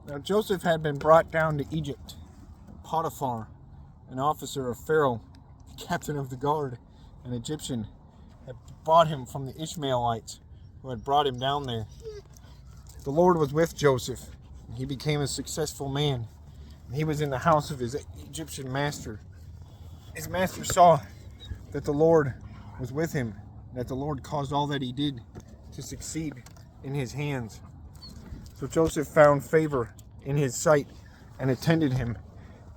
Now Joseph had been brought down to Egypt. Potiphar, an officer of Pharaoh, the captain of the guard, an Egyptian, had bought him from the Ishmaelites who had brought him down there. The Lord was with Joseph, and he became a successful man. And he was in the house of his Egyptian master. His master saw that the Lord was with him, and that the Lord caused all that he did to succeed in his hands. So Joseph found favor in his sight and attended him,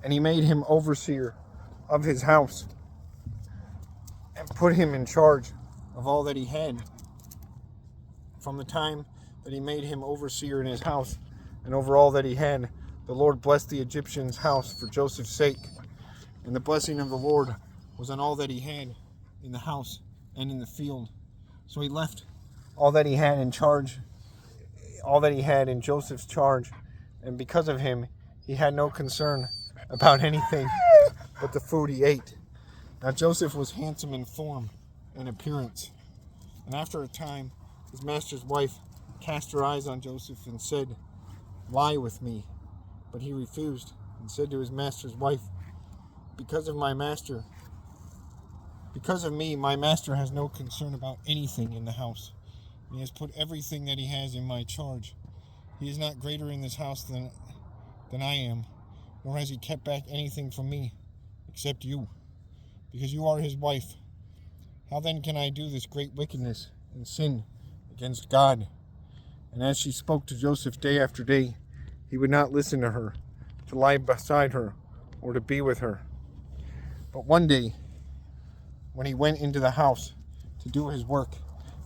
and he made him overseer of his house and put him in charge of all that he had. From the time that he made him overseer in his house and over all that he had, the Lord blessed the Egyptian's house for Joseph's sake. And the blessing of the Lord was on all that he had in the house and in the field. So he left all that he had in charge, all that he had in Joseph's charge. And because of him, he had no concern about anything but the food he ate. Now Joseph was handsome in form and appearance. And after a time, his master's wife cast her eyes on Joseph and said, "Lie with me." But he refused and said to his master's wife, Because of me, my master has no concern about anything in the house. He has put everything that he has in my charge. He is not greater in this house than I am, nor has he kept back anything from me, except you, because you are his wife. How then can I do this great wickedness and sin against God? And as she spoke to Joseph day after day, he would not listen to her, to lie beside her, or to be with her. But one day, when he went into the house to do his work,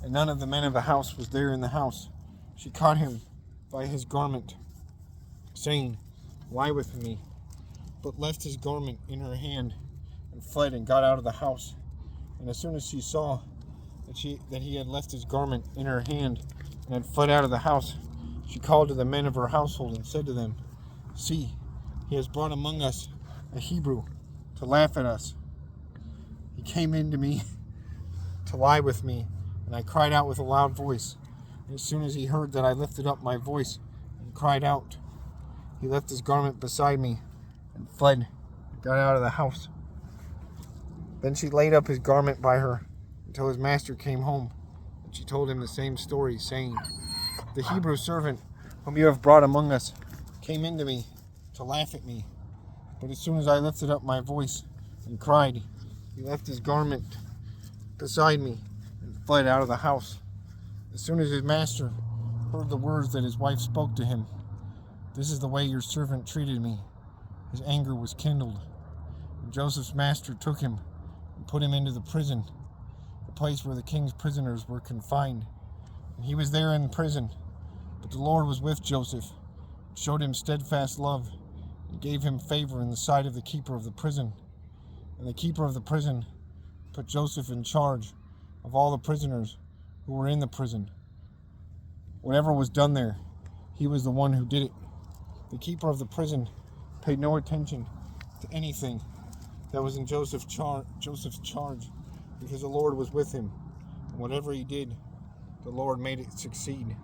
and none of the men of the house was there in the house, she caught him by his garment, saying, "Lie with me," but left his garment in her hand and fled and got out of the house. And as soon as she saw that he had left his garment in her hand and had fled out of the house, she called to the men of her household and said to them, "See, he has brought among us a Hebrew to laugh at us. He came in to me to lie with me, and I cried out with a loud voice. And as soon as he heard that I lifted up my voice and cried out, he left his garment beside me and fled and got out of the house." Then she laid up his garment by her until his master came home, and she told him the same story, saying, "The Hebrew servant whom you have brought among us came in to me to laugh at me. But as soon as I lifted up my voice and cried, he left his garment beside me and fled out of the house." As soon as his master heard the words that his wife spoke to him, "This is the way your servant treated me," his anger was kindled. And Joseph's master took him and put him into the prison, the place where the king's prisoners were confined. And he was there in prison, but the Lord was with Joseph, and showed him steadfast love, and gave him favor in the sight of the keeper of the prison. And the keeper of the prison put Joseph in charge of all the prisoners who were in the prison. Whatever was done there, he was the one who did it. The keeper of the prison paid no attention to anything that was in Joseph's charge, because the Lord was with him. And whatever he did, the Lord made it succeed.